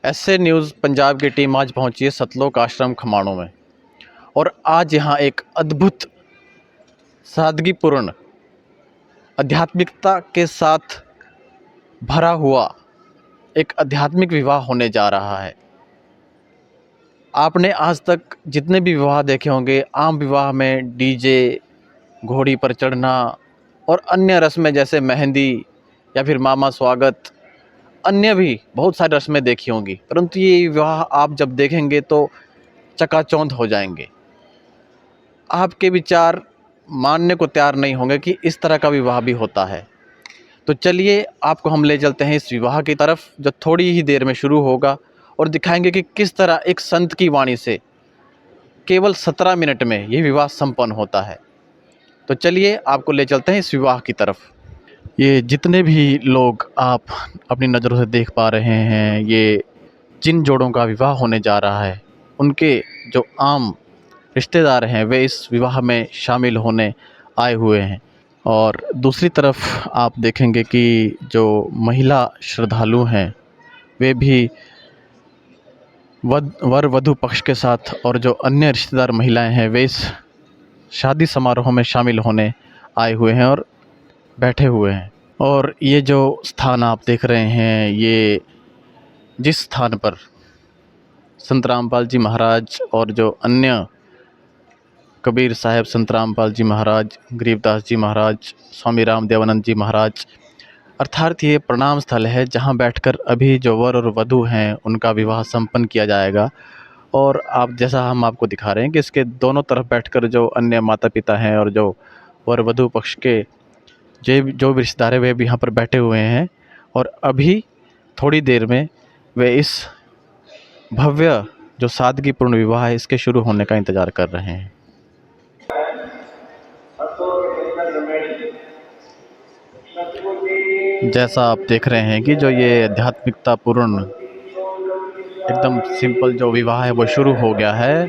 ऐसे न्यूज़ पंजाब की टीम आज पहुंची है सतलोक आश्रम खमाणों में। और आज यहाँ एक अद्भुत सादगीपूर्ण आध्यात्मिकता के साथ भरा हुआ एक आध्यात्मिक विवाह होने जा रहा है। आपने आज तक जितने भी विवाह देखे होंगे, आम विवाह में डीजे, घोड़ी पर चढ़ना और अन्य रस्में जैसे मेहंदी या फिर मामा स्वागत, अन्य भी बहुत सारी रस्में देखी होंगी, परंतु ये विवाह आप जब देखेंगे तो चकाचौंध हो जाएंगे। आपके विचार मानने को तैयार नहीं होंगे कि इस तरह का विवाह भी होता है। तो चलिए आपको हम ले चलते हैं इस विवाह की तरफ, जो थोड़ी ही देर में शुरू होगा, और दिखाएंगे कि किस तरह एक संत की वाणी से केवल 17 मिनट में ये विवाह संपन्न होता है। तो चलिए आपको ले चलते हैं इस विवाह की तरफ। ये जितने भी लोग आप अपनी नज़रों से देख पा रहे हैं, ये जिन जोड़ों का विवाह होने जा रहा है, उनके जो आम रिश्तेदार हैं वे इस विवाह में शामिल होने आए हुए हैं। और दूसरी तरफ आप देखेंगे कि जो महिला श्रद्धालु हैं वे भी वर वधू पक्ष के साथ, और जो अन्य रिश्तेदार महिलाएं हैं वे इस शादी समारोह में शामिल होने आए हुए हैं और बैठे हुए हैं। और ये जो स्थान आप देख रहे हैं, ये जिस स्थान पर संत रामपाल जी महाराज और जो अन्य कबीर साहब, संत रामपाल जी महाराज, गरीबदास जी महाराज, स्वामी राम देवानंद जी महाराज, अर्थात ये प्रणाम स्थल है जहाँ बैठकर अभी जो वर और वधू हैं उनका विवाह संपन्न किया जाएगा। और आप जैसा हम आपको दिखा रहे हैं कि इसके दोनों तरफ बैठकर जो अन्य माता पिता हैं और जो वर वधू पक्ष के जो भी रिश्तेदार हैं वे भी यहाँ पर बैठे हुए हैं, और अभी थोड़ी देर में वे इस भव्य जो सादगीपूर्ण विवाह है इसके शुरू होने का इंतज़ार कर रहे हैं। जैसा आप देख रहे हैं कि जो ये आध्यात्मिकता पूर्ण एकदम सिंपल जो विवाह है वो शुरू हो गया है,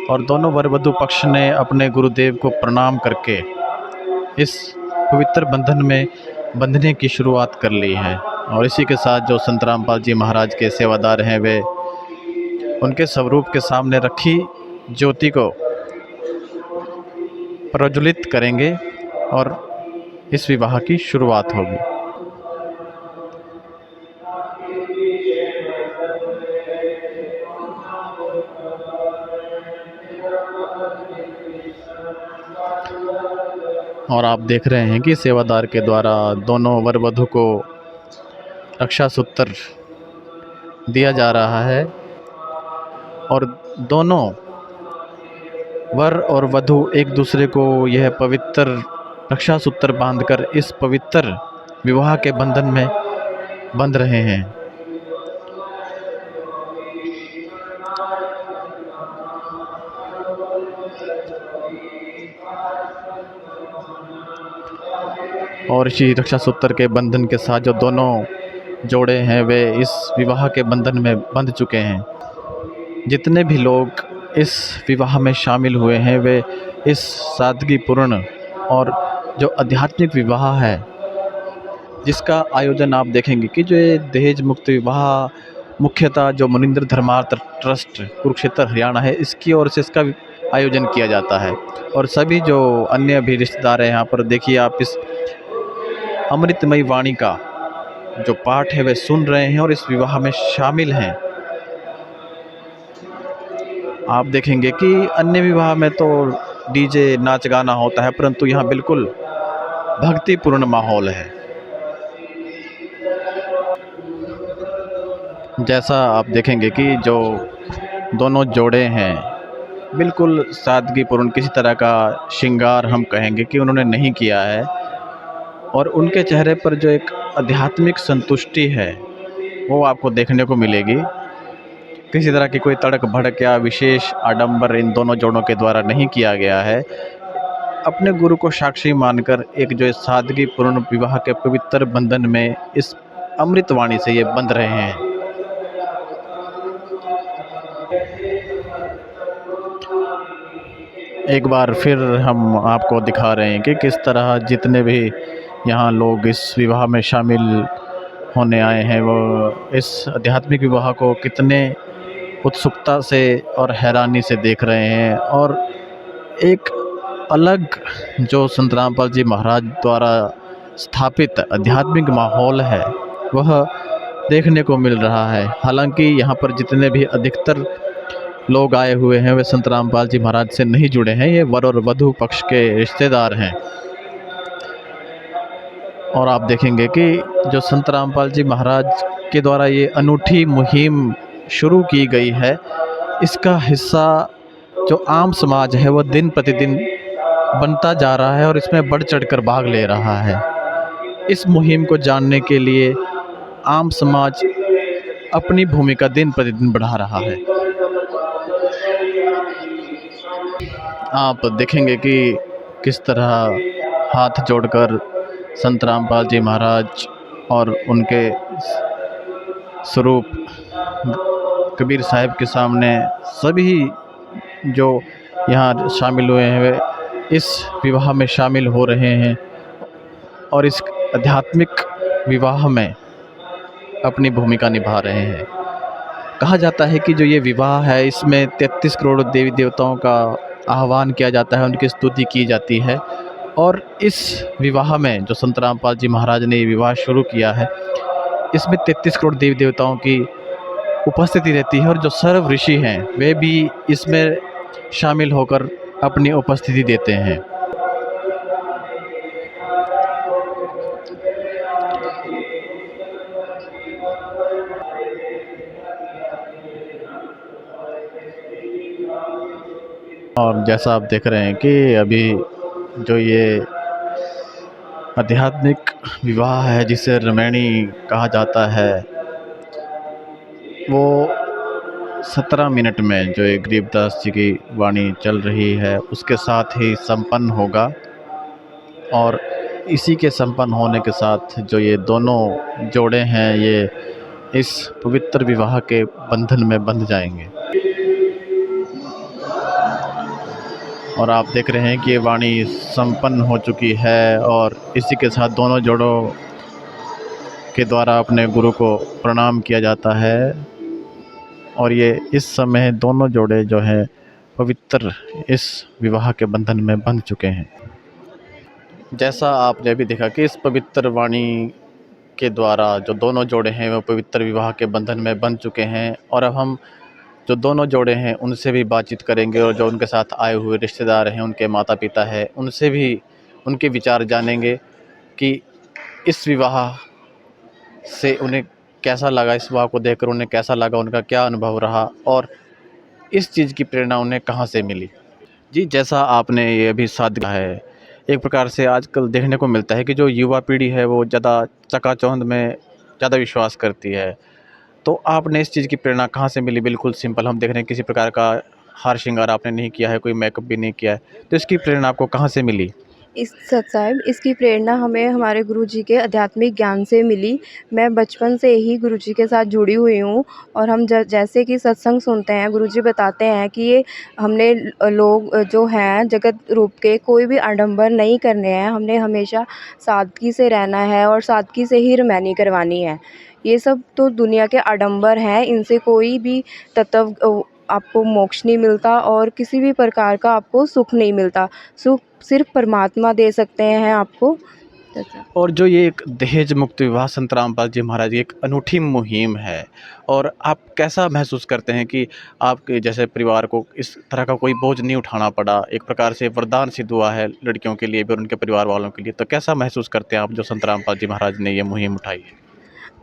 और दोनों वर वधू पक्ष ने अपने गुरुदेव को प्रणाम करके इस पवित्र बंधन में बंधने की शुरुआत कर ली है। और इसी के साथ जो संत रामपाल जी महाराज के सेवादार हैं वे उनके स्वरूप के सामने रखी ज्योति को प्रज्वलित करेंगे और इस विवाह की शुरुआत होगी। और आप देख रहे हैं कि सेवादार के द्वारा दोनों वर वधू को रक्षा सूत्र दिया जा रहा है, और दोनों वर और वधू एक दूसरे को यह पवित्र रक्षा सूत्र बांधकर इस पवित्र विवाह के बंधन में बंध रहे हैं। और इसी रक्षा सूत्र के बंधन के साथ जो दोनों जोड़े हैं वे इस विवाह के बंधन में बंध चुके हैं। जितने भी लोग इस विवाह में शामिल हुए हैं वे इस सादगीपूर्ण और जो आध्यात्मिक विवाह है जिसका आयोजन आप देखेंगे कि जो ये दहेज मुक्त विवाह मुख्यतः जो मुनिंद्र धर्मार्थ ट्रस्ट कुरुक्षेत्र हरियाणा है इसकी ओर से इसका आयोजन किया जाता है। और सभी जो अन्य भी रिश्तेदार हैं यहाँ पर देखिए, आप इस अमृतमयी वाणी का जो पाठ है वे सुन रहे हैं और इस विवाह में शामिल हैं। आप देखेंगे कि अन्य विवाह में तो डीजे नाच गाना होता है, परंतु यहाँ बिल्कुल भक्तिपूर्ण माहौल है। जैसा आप देखेंगे कि जो दोनों जोड़े हैं बिल्कुल सादगीपूर्ण, किसी तरह का श्रृंगार हम कहेंगे कि उन्होंने नहीं किया है, और उनके चेहरे पर जो एक आध्यात्मिक संतुष्टि है वो आपको देखने को मिलेगी। किसी तरह की कोई तड़क भड़क या विशेष आडंबर इन दोनों जोड़ों के द्वारा नहीं किया गया है। अपने गुरु को साक्षी मानकर एक जो सादगीपूर्ण विवाह के पवित्र बंधन में इस अमृतवाणी से ये बंध रहे हैं। एक बार फिर हम आपको दिखा रहे हैं कि किस तरह जितने भी यहाँ लोग इस विवाह में शामिल होने आए हैं वो इस आध्यात्मिक विवाह को कितने उत्सुकता से और हैरानी से देख रहे हैं, और एक अलग जो संत रामपाल जी महाराज द्वारा स्थापित आध्यात्मिक माहौल है वह देखने को मिल रहा है। हालांकि यहाँ पर जितने भी अधिकतर लोग आए हुए हैं वे संत रामपाल जी महाराज से नहीं जुड़े हैं, ये वर और वधू पक्ष के रिश्तेदार हैं। और आप देखेंगे कि जो संत रामपाल जी महाराज के द्वारा ये अनूठी मुहिम शुरू की गई है, इसका हिस्सा जो आम समाज है वो दिन प्रतिदिन बनता जा रहा है और इसमें बढ़ चढ़कर भाग ले रहा है। इस मुहिम को जानने के लिए आम समाज अपनी भूमिका दिन प्रतिदिन बढ़ा रहा है। आप देखेंगे कि किस तरह हाथ जोड़कर संत रामपाल जी महाराज और उनके स्वरूप कबीर साहिब के सामने सभी जो यहाँ शामिल हुए हैं वे इस विवाह में शामिल हो रहे हैं और इस आध्यात्मिक विवाह में अपनी भूमिका निभा रहे हैं। कहा जाता है कि जो ये विवाह है इसमें 33 करोड़ देवी देवताओं का आह्वान किया जाता है, उनकी स्तुति की जाती है। और इस विवाह में जो संत रामपाल जी महाराज ने ये विवाह शुरू किया है इसमें 33 करोड़ देवी देवताओं की उपस्थिति रहती है और जो सर्व ऋषि हैं वे भी इसमें शामिल होकर अपनी उपस्थिति देते हैं। और जैसा आप देख रहे हैं कि अभी जो ये आध्यात्मिक विवाह है जिसे रमैनी कहा जाता है वो 17 मिनट में जो एक गरीबदास जी की वाणी चल रही है उसके साथ ही संपन्न होगा। और इसी के संपन्न होने के साथ जो ये दोनों जोड़े हैं ये इस पवित्र विवाह के बंधन में बंध जाएंगे। और आप देख रहे हैं कि ये वाणी संपन्न हो चुकी है और इसी के साथ दोनों जोड़ों के द्वारा अपने गुरु को प्रणाम किया जाता है और ये इस समय दोनों जोड़े जो हैं पवित्र इस विवाह के बंधन में बंध चुके हैं। जैसा आपने अभी देखा कि इस पवित्र वाणी के द्वारा जो दोनों जोड़े हैं वो पवित्र विवाह के बंधन में बंध चुके हैं। और अब हम जो दोनों जोड़े हैं उनसे भी बातचीत करेंगे और जो उनके साथ आए हुए रिश्तेदार हैं, उनके माता पिता हैं, उनसे भी उनके विचार जानेंगे कि इस विवाह से उन्हें कैसा लगा, इस विवाह को देखकर उन्हें कैसा लगा, उनका क्या अनुभव रहा और इस चीज़ की प्रेरणा उन्हें कहाँ से मिली। जी, जैसा आपने ये अभी साथ दिया है, एक प्रकार से आजकल देखने को मिलता है कि जो युवा पीढ़ी है वो ज़्यादा चकाचौंध में ज़्यादा विश्वास करती है। तो आपने इस चीज़ की प्रेरणा कहाँ से मिली? बिल्कुल सिंपल, हम देख रहे हैं किसी प्रकार का हार श्रृंगार आपने नहीं किया है, कोई मेकअप भी नहीं किया है, तो इसकी प्रेरणा आपको कहाँ से मिली? इस सत साहिब इसकी प्रेरणा हमें हमारे गुरुजी के आध्यात्मिक ज्ञान से मिली। मैं बचपन से ही गुरुजी के साथ जुड़ी हुई हूँ और हम जैसे कि सत्संग सुनते हैं, गुरुजी बताते हैं कि ये हमने लोग जो हैं जगत रूप के कोई भी आडंबर नहीं करने हैं, हमने हमेशा सादगी से रहना है और सादगी से ही रमैनी करवानी है। ये सब तो दुनिया के आडंबर हैं, इनसे कोई भी तत्व आपको मोक्ष नहीं मिलता और किसी भी प्रकार का आपको सुख नहीं मिलता। सुख सिर्फ परमात्मा दे सकते हैं आपको। और जो ये एक दहेज मुक्त विवाह संत रामपाल जी महाराज की एक अनूठी मुहिम है, और आप कैसा महसूस करते हैं कि आपके जैसे परिवार को इस तरह का कोई बोझ नहीं उठाना पड़ा, एक प्रकार से वरदान सिद्ध हुआ है लड़कियों के लिए भी और उनके परिवार वालों के लिए, तो कैसा महसूस करते हैं आप जो संत रामपाल जी महाराज ने ये मुहिम उठाई है?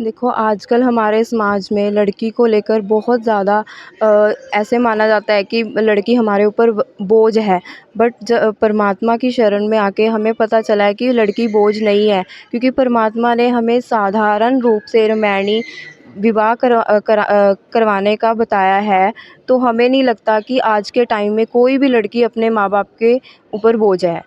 देखो, आजकल हमारे समाज में लड़की को लेकर बहुत ज़्यादा ऐसे माना जाता है कि लड़की हमारे ऊपर बोझ है। बट परमात्मा की शरण में आके हमें पता चला है कि लड़की बोझ नहीं है, क्योंकि परमात्मा ने हमें साधारण रूप से रमैनी विवाह करवाने का बताया है। तो हमें नहीं लगता कि आज के टाइम में कोई भी लड़की अपने माँ बाप के ऊपर बोझ है।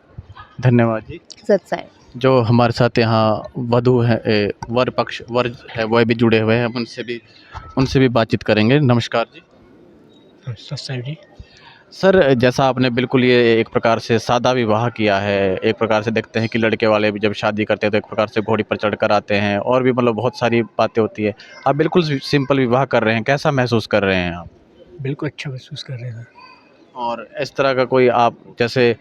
धन्यवाद जी। सत साहिब। जो हमारे साथ यहाँ वधू है, वर पक्ष वर है, वह भी जुड़े हुए हैं, हम उनसे भी बातचीत करेंगे। नमस्कार जी। सत साहिब जी। सर जैसा आपने बिल्कुल ये एक प्रकार से सादा विवाह किया है, एक प्रकार से देखते हैं कि लड़के वाले भी जब शादी करते हैं तो एक प्रकार से घोड़ी पर चढ़कर आते हैं और भी मतलब बहुत सारी बातें होती है। आप बिल्कुल सिंपल विवाह कर रहे हैं, कैसा महसूस कर रहे हैं आप? बिल्कुल अच्छा महसूस कर रहे हैं। और इस तरह का कोई आप जैसे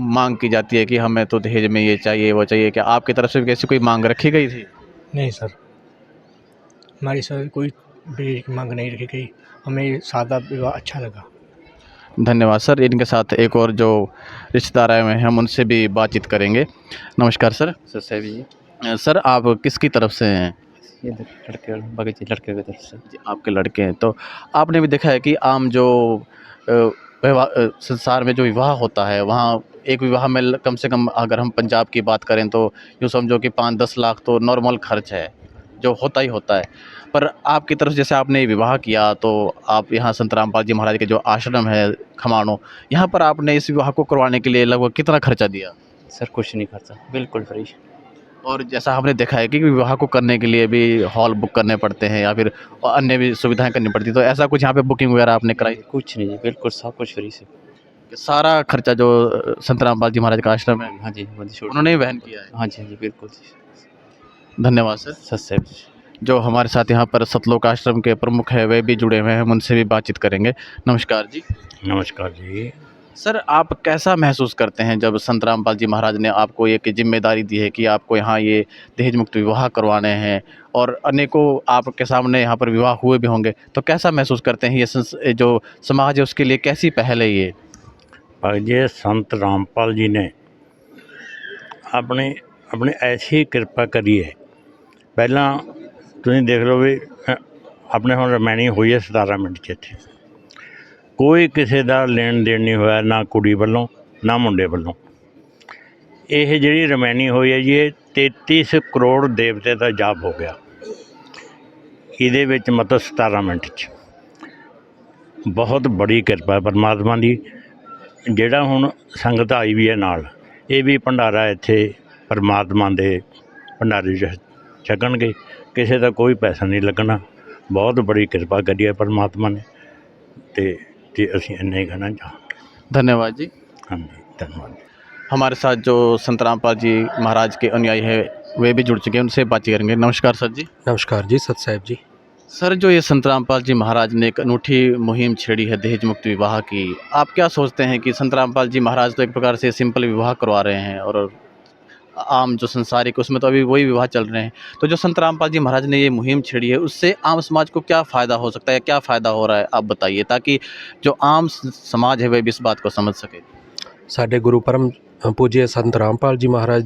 मांग की जाती है कि हमें तो दहेज में ये चाहिए वो चाहिए, क्या आपकी तरफ से भी ऐसी कोई मांग रखी गई थी? नहीं सर, हमारी सर कोई दहेज की मांग नहीं रखी गई, हमें सादा विवाह अच्छा लगा। धन्यवाद सर। इनके साथ एक और जो रिश्तेदार आए हुए हैं हम उनसे भी बातचीत करेंगे। नमस्कार सर। सर साहब जी, सर आप किसकी तरफ से हैं? ये लड़के बगीचे लड़के की तरफ से। जी, आपके लड़के हैं। तो आपने भी देखा है कि आम जो संसार में जो विवाह होता है वहाँ एक विवाह में कम से कम अगर हम पंजाब की बात करें तो यूँ समझो कि 5-10 लाख तो नॉर्मल खर्च है, जो होता ही होता है। पर आपकी तरफ जैसे आपने विवाह किया तो आप यहाँ संत रामपाल जी महाराज के जो आश्रम है खमाणों, यहाँ पर आपने इस विवाह को करवाने के लिए लगभग कितना खर्चा दिया? सर कुछ नहीं खर्चा, बिल्कुल फ्री। और जैसा आपने देखा है कि विवाह को करने के लिए भी हॉल बुक करने पड़ते हैं या फिर अन्य भी सुविधाएं करनी पड़ती, तो ऐसा कुछ यहाँ पे बुकिंग वगैरह आपने कराई? कुछ नहीं जी, बिल्कुल सब कुछ फ्री से। सारा खर्चा जो संत रामपाल जी महाराज का आश्रम है हाँ जी, छोड़ उन्होंने ही वहन किया है? हाँ जी, हाँ जी, बिल्कुल जी। धन्यवाद सर। सर साहब जी। जो हमारे साथ यहाँ पर सतलोक आश्रम के प्रमुख है वे भी जुड़े हुए हैं, हम उनसे भी बातचीत करेंगे। नमस्कार जी। नमस्कार जी। सर आप कैसा महसूस करते हैं जब संत रामपाल जी महाराज ने आपको एक जिम्मेदारी दी है कि आपको यहाँ ये दहेज मुक्त विवाह करवाने हैं और अनेकों आपके सामने यहाँ पर विवाह हुए भी होंगे, तो कैसा महसूस करते हैं? ये जो समाज है उसके लिए कैसी पहल है ये? ये संत रामपाल जी ने अपने अपने ऐसी किरपा करी है। पहला तुसीं देख लो भी अपने हुण रमैनी हुई है 17 मिनट 'ਚ ਇੱਥੇ कोई किसी का लेन देन नहीं होया, ना कुड़ी वालों ना मुंडे वालों। ਇਹ ਜਿਹੜੀ रमैनी हुई है जी, ये 33 करोड़ देवते का जाप हो गया ਇਹਦੇ ਵਿੱਚ मतलब 17 मिनट 'ਚ। बहुत बड़ी किरपा है परमात्मा की। ਜਿਹੜਾ ਹੁਣ संगत आई भी है नाल, ये भी भंडारा इत्थे परमात्मा के भंडारे 'ਚ छकणगे, किसी का कोई पैसा नहीं लगना। बहुत बड़ी किरपा करी है परमात्मा ने, तो असीं इन्ना ही कहना चाहांगे। धन्यवाद जी। हाँ जी, धन्यवाद। हमारे साथ जो संत रामपाल जी महाराज के अनुयायी है वे भी जुड़ चुके हैं, उनसे बातचीत करेंगे। नमस्कार सर जी। नमस्कार जी, सत साहब जी। सर जो ये संत रामपाल जी महाराज ने एक अनूठी मुहिम छेड़ी है दहेज मुक्त विवाह की, आप क्या सोचते हैं कि संत रामपाल जी महाराज तो एक प्रकार से सिंपल विवाह करवा रहे हैं और आम जो संसारिक उसमें तो अभी वही विवाह चल रहे हैं, तो जो संत रामपाल जी महाराज ने ये मुहिम छेड़ी है उससे आम समाज को क्या फ़ायदा हो सकता है, क्या फ़ायदा हो रहा है आप बताइए, ताकि जो आम समाज है वह भी इस बात को समझ सके। ਸਾਡੇ ਗੁਰੂ ਪਰਮ ਪੂਜੇ ਸੰਤ ਰਾਮਪਾਲ ਜੀ ਮਹਾਰਾਜ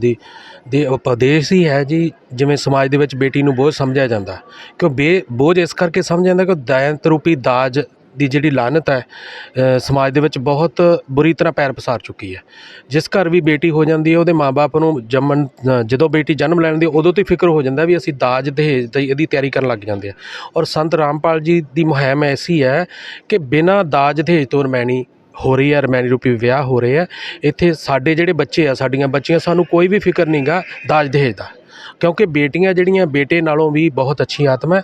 ਦੇ ਉਪਦੇਸ਼ ਹੀ ਹੈ ਜੀ, ਜਿਵੇਂ ਸਮਾਜ ਦੇ ਵਿੱਚ ਬੇਟੀ ਨੂੰ ਬੋਝ ਸਮਝਿਆ ਜਾਂਦਾ, ਕਿਉਂ ਬੋਝ ਇਸ ਕਰਕੇ ਸਮਝਿਆ ਜਾਂਦਾ ਕਿ ਦੈਂਤ ਰੂਪੀ ਦਾਜ ਦੀ ਜਿਹੜੀ ਲਾਨਤ ਹੈ ਸਮਾਜ ਦੇ ਵਿੱਚ ਬਹੁਤ ਬੁਰੀ ਤਰ੍ਹਾਂ ਪੈਰ ਪਸਾਰ ਚੁੱਕੀ ਹੈ। ਜਿਸ ਘਰ ਵੀ ਬੇਟੀ ਹੋ ਜਾਂਦੀ ਹੈ ਉਹਦੇ ਮਾਂ-ਬਾਪ ਨੂੰ ਜਦੋਂ ਬੇਟੀ ਜਨਮ ਲੈਂਦੀ ਉਦੋਂ ਤੋਂ ਹੀ ਫਿਕਰ ਹੋ ਜਾਂਦਾ ਵੀ ਅਸੀਂ ਦਾਜ ਦਹੇਜ ਦੀ ਇਹਦੀ ਤਿਆਰੀ ਕਰਨ ਲੱਗ ਜਾਂਦੇ ਆ। ਔਰ ਸੰਤ ਰਾਮਪਾਲ ਜੀ ਦੀ ਮੁਹਿੰਮ ਐਸੀ ਹੈ ਕਿ ਬਿਨਾਂ ਦਾਜ ਦਹੇਜ ਤੋਂ ਰਮੈਣੀ ਹੋ ਰਹੀ ਹੈ, ਰਮੈਣੀ ਰੂਪੀ ਵਿਆਹ ਹੋ ਰਹੇ ਆ। ਇੱਥੇ ਸਾਡੇ ਜਿਹੜੇ ਬੱਚੇ ਆ, ਸਾਡੀਆਂ ਬੱਚੀਆਂ, ਸਾਨੂੰ ਕੋਈ ਵੀ ਫਿਕਰ ਨਹੀਂ ਗਾ ਦਾਜ ਦਹੇਜ ਦਾ, ਕਿਉਂਕਿ ਬੇਟੀਆਂ ਜਿਹੜੀਆਂ ਬੇਟੇ ਨਾਲੋਂ ਵੀ ਬਹੁਤ ਅੱਛੀ ਆਤਮਾ ਹੈ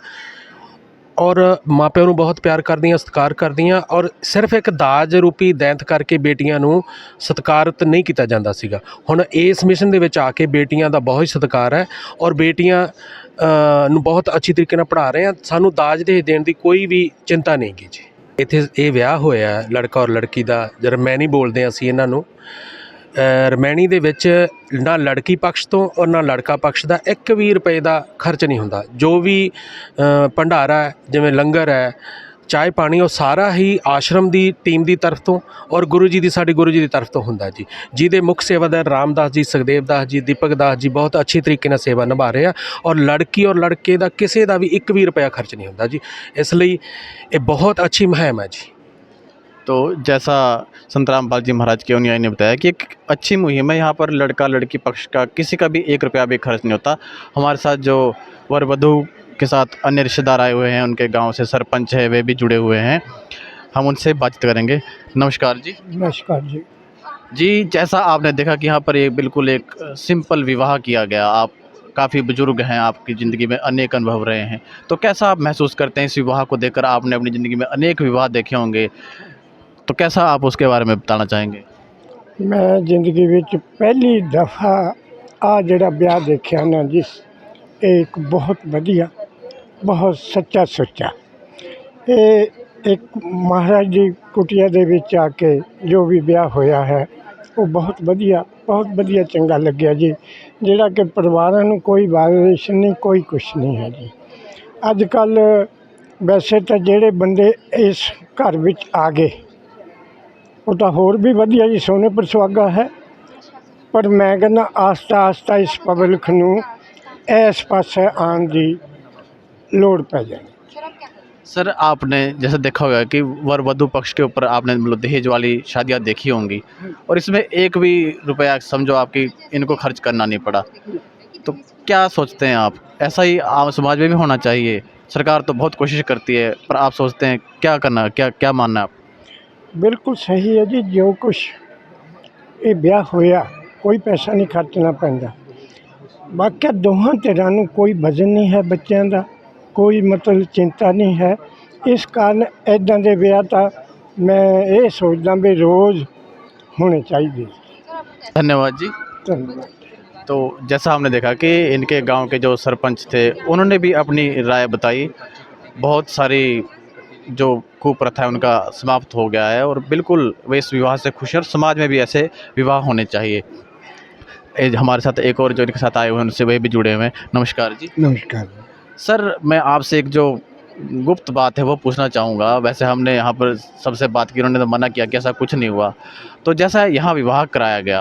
ਔਰ ਮਾਂ ਪਿਓ ਨੂੰ ਬਹੁਤ ਪਿਆਰ ਕਰਦੀਆਂ, ਸਤਿਕਾਰ ਕਰਦੀਆਂ। ਔਰ ਸਿਰਫ ਇੱਕ ਦਾਜ ਰੂਪੀ ਦੈਂਤ ਕਰਕੇ ਬੇਟੀਆਂ ਨੂੰ ਸਤਿਕਾਰਤ ਨਹੀਂ ਕੀਤਾ ਜਾਂਦਾ ਸੀਗਾ। ਹੁਣ ਇਸ ਮਿਸ਼ਨ ਦੇ ਵਿੱਚ ਆ ਕੇ ਬੇਟੀਆਂ ਦਾ ਬਹੁਤ ਸਤਿਕਾਰ ਹੈ ਔਰ ਬੇਟੀਆਂ ਨੂੰ ਬਹੁਤ ਅੱਛੀ ਤਰੀਕੇ ਨਾਲ ਪੜ੍ਹਾ ਰਹੇ ਆ। ਸਾਨੂੰ ਦਾਜ ਦਹੇਜ ਦੇਣ ਦੀ ਕੋਈ ਵੀ ਚਿੰਤਾ ਨਹੀਂ ਗੀ ਜੀ। ਇੱਥੇ ਇਹ ਵਿਆਹ ਹੋਇਆ ਲੜਕਾ ਔਰ ਲੜਕੀ ਦਾ, ਰਮੈਣੀ ਬੋਲਦੇ ਹਾਂ ਅਸੀਂ ਇਹਨਾਂ ਨੂੰ। ਰਮੈਣੀ ਦੇ ਵਿੱਚ ਨਾ ਲੜਕੀ ਪਕਸ਼ ਤੋਂ ਔਰ ਨਾ ਲੜਕਾ ਪਕਸ਼ ਦਾ 1 ਵੀ ਰੁਪਏ ਦਾ ਖਰਚ ਨਹੀਂ ਹੁੰਦਾ। ਜੋ ਵੀ ਭੰਡਾਰਾ ਹੈ, ਜਿਵੇਂ ਲੰਗਰ ਹੈ, ਚਾਹ ਪਾਣੀ, ਉਹ ਸਾਰਾ ਹੀ ਆਸ਼ਰਮ ਦੀ ਟੀਮ ਦੀ ਤਰਫ ਤੋਂ ਔਰ ਗੁਰੂ ਜੀ ਦੀ, ਸਾਡੇ ਗੁਰੂ ਜੀ ਦੀ ਤਰਫ ਤੋਂ ਹੁੰਦਾ ਜੀ, ਜਿਹਦੇ ਮੁੱਖ ਸੇਵਾਦਾਰ ਰਾਮਦਾਸ ਜੀ, ਸੁਖਦੇਵ ਦਾਸ ਜੀ, ਦੀਪਕ ਦਾਸ ਜੀ ਬਹੁਤ ਅੱਛੀ ਤਰੀਕੇ ਨਾਲ ਸੇਵਾ ਨਿਭਾ ਰਹੇ ਆ। ਔਰ ਲੜਕੀ ਔਰ ਲੜਕੇ ਦਾ ਕਿਸੇ ਦਾ ਵੀ 1 ਵੀ ਰੁਪਇਆ ਖਰਚ ਨਹੀਂ ਹੁੰਦਾ ਜੀ। ਇਸ ਲਈ ਇਹ बहुत अच्छी मुहिम है जी। तो जैसा संत रामपाल जी महाराज के अनुयायी ने बताया कि एक अच्छी मुहिम है, यहाँ पर लड़का लड़की पक्ष का किसी का भी 1 रुपया भी खर्च नहीं होता। हमारे साथ जो वर वधू के साथ अन्य रिश्तेदार आए हुए हैं, उनके गांव से सरपंच है वे भी जुड़े हुए हैं, हम उनसे बातचीत करेंगे। नमस्कार जी। नमस्कार जी। जी जैसा आपने देखा कि यहाँ पर ये बिल्कुल एक सिंपल विवाह किया गया, आप काफ़ी बुजुर्ग हैं, आपकी ज़िंदगी में अनेक अनुभव रहे हैं, तो कैसा आप महसूस करते हैं इस विवाह को देखकर? आपने अपनी ज़िंदगी में अनेक विवाह देखे होंगे, तो कैसा आप उसके बारे में बताना चाहेंगे? मैं ਜ਼ਿੰਦਗੀ ਵਿੱਚ ਪਹਿਲੀ ਦਫਾ ਆ ਜਿਹੜਾ ਵਿਆਹ ਦੇਖਿਆ ਨਾ ਜੀ, ਇਹ ਇੱਕ ਬਹੁਤ ਵਧੀਆ, ਬਹੁਤ ਸੱਚਾ ਸੁੱਚਾ, ਇਹ ਇੱਕ ਮਹਾਰਾਜ ਦੀ ਕੁਟੀਆ ਦੇ ਵਿੱਚ ਆ ਕੇ ਜੋ ਵੀ ਵਿਆਹ ਹੋਇਆ ਹੈ ਉਹ ਬਹੁਤ ਵਧੀਆ ਚੰਗਾ ਲੱਗਿਆ ਜੀ। ਜਿਹੜਾ ਕਿ ਪਰਿਵਾਰਾਂ ਨੂੰ ਕੋਈ ਵਾਇਲੇਸ਼ਨ ਨਹੀਂ, ਕੋਈ ਕੁਛ ਨਹੀਂ ਹੈ ਜੀ। ਅੱਜ ਕੱਲ੍ਹ ਵੈਸੇ ਤਾਂ ਜਿਹੜੇ ਬੰਦੇ ਇਸ ਘਰ ਵਿੱਚ ਆ ਗਏ ਉਹ ਤਾਂ ਹੋਰ ਵੀ ਵਧੀਆ ਜੀ, ਸੋਨੇ ਪਰ ਸੁਹਾਗਾ ਹੈ। ਪਰ ਮੈਂ ਕਹਿੰਦਾ ਆਸਤਾ ਇਸ ਪਬਲਿਕ ਨੂੰ ਇਸ ਪਾਸੇ ਆਉਣ ਦੀ लोड़ पै जाए। सर, आपने जैसे देखा होगा कि वर वधु पक्ष के ऊपर आपने मतलब दहेज वाली शादियाँ देखी होंगी, और इसमें एक भी रुपया समझो आपकी इनको खर्च करना नहीं पड़ा, तो क्या सोचते हैं आप? ऐसा ही आम समाज में भी होना चाहिए? सरकार तो बहुत कोशिश करती है, पर आप सोचते हैं क्या करना, क्या मानना है आप? बिल्कुल सही है जी। जो कुछ ये ब्याह होया कोई पैसा नहीं खर्चना पैंदा। बाकी दोहां धिरां नूं कोई वजन नहीं है, बच्चों का कोई मतलब चिंता नहीं है। इस कारण इदां दे ब्याह तां मैं ये सोचदा भी रोज़ होने चाहिए। धन्यवाद जी। धन्यवाद। तो जैसा हमने देखा कि इनके गांव के जो सरपंच थे उन्होंने भी अपनी राय बताई। बहुत सारी जो कुप्रथा है उनका समाप्त हो गया है, और बिल्कुल वे इस विवाह से खुश हैं, और समाज में भी ऐसे विवाह होने चाहिए। हमारे साथ एक और जो इनके साथ आए हुए हैं उनसे वही भी जुड़े हुए हैं। नमस्कार जी। नमस्कार। सर, मैं आपसे एक जो गुप्त बात है वो पूछना चाहूँगा। वैसे हमने यहाँ पर सबसे बात की, उन्होंने तो मना किया कि ऐसा कुछ नहीं हुआ। तो जैसा यहाँ विवाह कराया गया,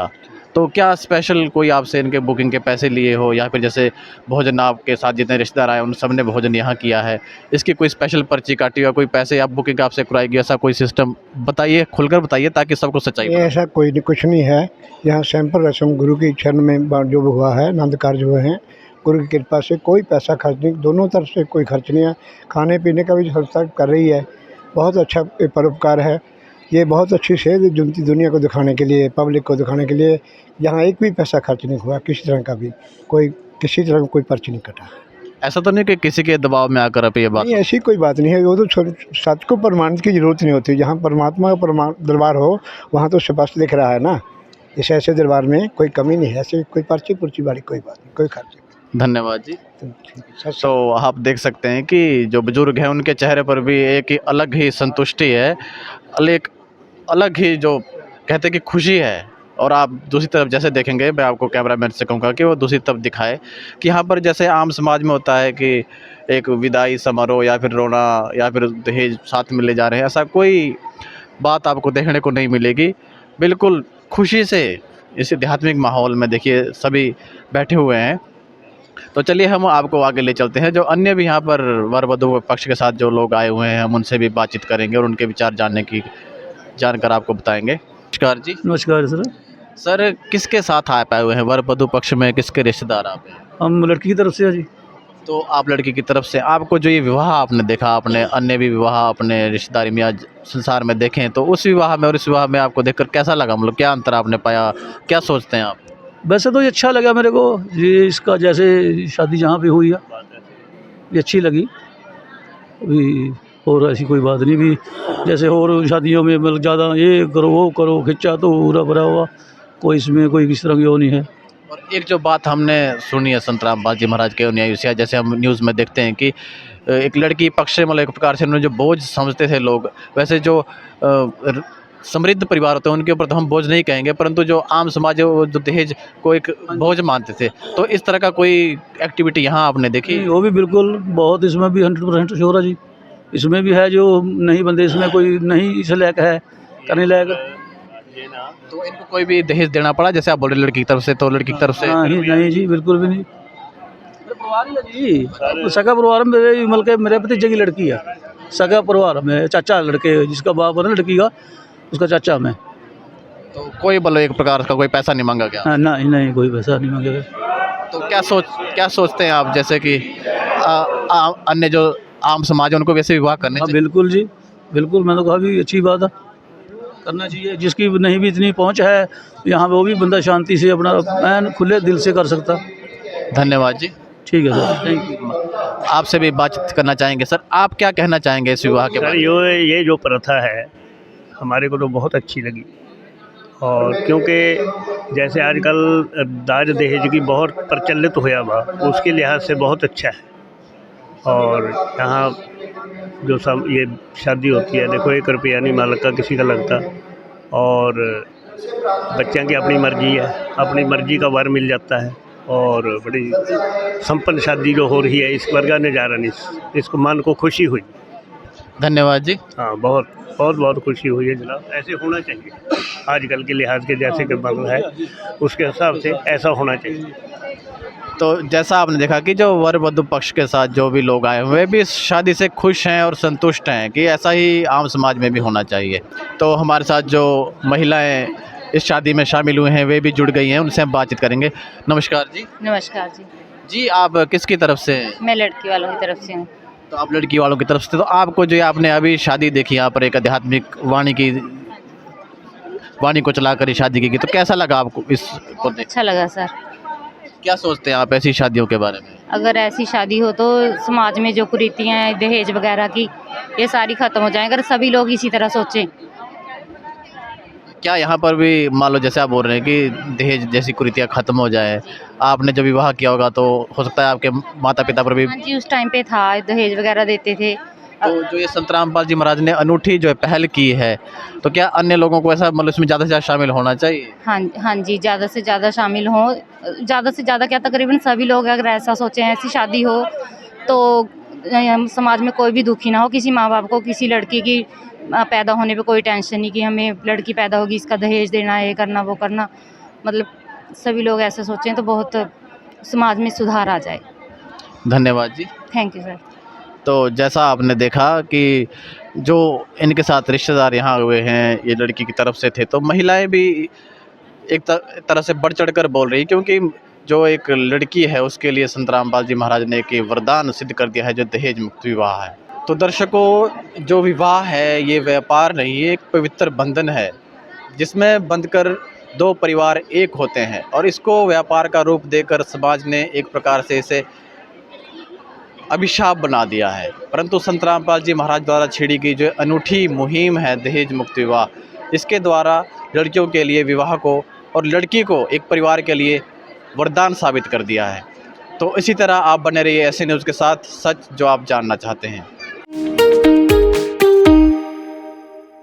तो क्या स्पेशल कोई आपसे इनके बुकिंग के पैसे लिए हो, या फिर जैसे भोजन आपके साथ जितने रिश्तेदार आए उन सब ने भोजन यहाँ किया है, इसकी कोई स्पेशल पर्ची काटी या कोई पैसे आप बुकिंग आपसे कराएगी, ऐसा कोई सिस्टम बताइए, खुलकर बताइए ताकि सबको सच्चाई ये ऐसा कोई नहीं, कुछ नहीं है। यहाँ सिंपल रस्म गुरु की शरण में जो हुआ है, आनंद कार्य हुए हैं, गुरु की कृपा से कोई पैसा खर्च नहीं, दोनों तरफ से कोई खर्च नहीं है। खाने पीने का भी संस्था कर रही है, बहुत अच्छा परोपकार है। ये बहुत अच्छी सेध जनती दुनिया को दिखाने के लिए, पब्लिक को दिखाने के लिए, यहाँ एक भी पैसा खर्च नहीं हुआ, किसी तरह का भी किसी तरह का कोई पर्ची नहीं कटा। ऐसा तो नहीं कि किसी के दबाव में आकर आप ये बात? नहीं, ऐसी कोई बात नहीं है। वो तो सच को प्रमाणित की जरूरत नहीं होती। जहाँ परमात्मा का दरबार हो वहाँ तो स्पष्ट दिख रहा है ना। इस ऐसे दरबार में कोई कमी नहीं है, ऐसे कोई पर्ची पुर्ची वाली कोई बात नहीं, कोई खर्च नहीं। धन्यवाद जी। तो आप देख सकते हैं कि जो बुजुर्ग हैं उनके चेहरे पर भी एक ही अलग ही संतुष्टि है, एक अलग ही जो कहते हैं कि खुशी है। और आप दूसरी तरफ जैसे देखेंगे, मैं आपको कैमरामैन से कहूँगा कि वो दूसरी तरफ दिखाए कि यहाँ पर जैसे आम समाज में होता है कि एक विदाई समारोह या फिर रोना या फिर दहेज साथ में ले जा रहे हैं, ऐसा कोई बात आपको देखने को नहीं मिलेगी। बिल्कुल खुशी से इस आध्यात्मिक माहौल में देखिए सभी बैठे हुए हैं। तो चलिए हम आपको आगे ले चलते हैं। जो अन्य भी यहाँ पर वर वधु पक्ष के साथ जो लोग आए हुए हैं हम उनसे भी बातचीत करेंगे और उनके विचार जानकर आपको बताएंगे। नमस्कार जी। नमस्कार सर। सर, किसके साथ आ पाए हुए हैं वर वधु पक्ष में, किसके रिश्तेदार आप हैं? हम लड़की की तरफ से है जी। तो आप लड़की की तरफ से, आपको जो ये विवाह आपने देखा, आपने अन्य भी विवाह अपने रिश्तेदारी में आज संसार में देखे हैं, तो उस विवाह में और इस विवाह में आपको देखकर कैसा लगा? मतलब क्या अंतर आपने पाया, क्या सोचते हैं आप? वैसे तो ये अच्छा लगा मेरे को, ये इसका जैसे शादी जहाँ पे हुई है ये अच्छी लगी अभी, और ऐसी कोई बात नहीं भी जैसे और शादियों में मतलब ज़्यादा ये करो वो करो खिंचा तो पूरा भरा हुआ, कोई इसमें कोई किस तरह की वो नहीं है। और एक जो बात हमने सुनी है संत रामपाल जी महाराज के न्याय, जैसे हम न्यूज़ में देखते हैं कि एक लड़की पक्ष से मतलब एक प्रकार से उन्होंने जो बोझ समझते थे लोग, वैसे जो समृद्ध परिवार होते हैं उनके ऊपर तो हम बोझ नहीं कहेंगे, परंतु जो आम समाज है वो जो दहेज को एक बोझ मानते थे, तो इस तरह का कोई एक्टिविटी यहाँ आपने देखी? वो भी बिल्कुल बहुत, इसमें भी 100% श्योर है जी। इसमें भी है जो नहीं बंदे, इसमें कोई नहीं इस लायक है करने लायक। तो इनको कोई भी दहेज देना पड़ा जैसे आप बोल रहे लड़की की तरफ से, तो लड़की की तरफ से? नहीं जी, बिल्कुल भी नहीं। परिवार ही है जी, सगा परिवार में मेरे भतीजे की लड़की है, सगा परिवार में चाचा लड़के जिसका बाप है लड़की का, उसका चाचा में। तो कोई बोलो एक प्रकार का कोई पैसा नहीं मांगा क्या? नहीं कोई पैसा नहीं मांगेगा। तो क्या सोचते हैं आप, जैसे कि अन्य जो आम समाज है उनको वैसे विवाह करने चाहिए? बिल्कुल जी, बिल्कुल। मैंने कहा भी अच्छी बात है, करना चाहिए। जिसकी नहीं भी इतनी पहुंच है यहाँ पे वो भी बंदा शांति से अपना खुले दिल से कर सकता। धन्यवाद जी। ठीक है सर, थैंक यू। आपसे भी बातचीत करना चाहेंगे सर, आप क्या कहना चाहेंगे इस विवाह के सर बारे में? ये जो प्रथा है हमारे को तो बहुत अच्छी लगी, और क्योंकि जैसे आजकल दाज दहेज की बहुत प्रचलित होया बा, उसके लिहाज से बहुत अच्छा है। और यहाँ जो सब ये शादी होती है, देखो 1 रुपया नहीं मालक का किसी का लगता, और बच्चों की अपनी मर्जी है, अपनी मर्जी का वर मिल जाता है, और बड़ी संपन्न शादी जो हो रही है, इस वर्गा नज़ारा नहीं, इसको मन को खुशी हुई। धन्यवाद जी। हाँ, बहुत बहुत बहुत खुशी हुई है जनाब, ऐसे होना चाहिए आजकल के लिहाज के, जैसे कि बदल है उसके हिसाब से ऐसा होना चाहिए। तो जैसा आपने देखा कि जो वर वधु पक्ष के साथ जो भी लोग आए वे भी इस शादी से खुश हैं और संतुष्ट हैं कि ऐसा ही आम समाज में भी होना चाहिए। तो हमारे साथ जो महिलाएं इस शादी में शामिल हुए हैं वे भी जुड़ गई हैं, उनसे हम बातचीत करेंगे। नमस्कार जी। नमस्कार जी, जी, आप किसकी तरफ से हैं? मैं लड़की वालों की तरफ से हूँ। तो आप लड़की वालों की तरफ से, तो आपको जो आपने अभी शादी देखी यहाँ पर एक आध्यात्मिक वाणी को चलाकर शादी की, तो कैसा लगा आपको इसको देख? अच्छा लगा सर। क्या सोचते हैं आप ऐसी शादियों के बारे में? अगर ऐसी शादी हो तो समाज में जो कुरीतियाँ हैं दहेज वगैरह की, ये सारी ख़त्म हो जाएं, अगर सभी लोग इसी तरह सोचें। क्या यहाँ पर भी मान लो जैसे आप बोल रहे हैं कि दहेज जैसी कुरीतियाँ ख़त्म हो जाए, आपने जब विवाह किया होगा तो हो सकता है आपके माता पिता पर भी, हाँ जी, उस टाइम पे था, दहेज वगैरह देते थे। तो जो ये संत रामपाल जी महाराज ने अनूठी जो है पहल की है, तो क्या अन्य लोगों को ऐसा मतलब इसमें ज़्यादा से ज़्यादा शामिल होना चाहिए? हाँ जी, ज़्यादा से ज़्यादा शामिल हों, ज़्यादा से ज़्यादा क्या, तकरीबन सभी लोग अगर ऐसा सोचें, ऐसी शादी हो तो समाज में कोई भी दुखी ना हो, किसी माँ बाप को किसी लड़की की पैदा होने पे कोई टेंशन नहीं कि हमें लड़की पैदा होगी इसका दहेज देना है, ये करना वो करना, मतलब सभी लोग ऐसा सोचें तो बहुत समाज में सुधार आ जाए। धन्यवाद जी। Thank you sir. तो जैसा आपने देखा कि जो इनके साथ रिश्तेदार यहाँ हुए हैं ये लड़की की तरफ से थे, तो महिलाएं भी एक तरह से बढ़ चढ़ कर बोल रही, क्योंकि जो एक लड़की है उसके लिए संत रामपाल जी महाराज ने एक वरदान सिद्ध कर दिया है जो दहेज मुक्त विवाह है। तो दर्शकों, जो विवाह है ये व्यापार नहीं, ये एक पवित्र बंधन है जिसमें बंधकर 2 परिवार एक होते हैं, और इसको व्यापार का रूप देकर समाज ने एक प्रकार से इसे अभिशाप बना दिया है। परंतु संत रामपाल जी महाराज द्वारा छेड़ी गई जो अनूठी मुहिम है दहेज मुक्त विवाह, इसके द्वारा लड़कियों के लिए विवाह को और लड़की को एक परिवार के लिए वरदान साबित कर दिया है। तो इसी तरह आप बने रहिए ऐसे न्यूज़ के साथ, सच जो आप जानना चाहते हैं।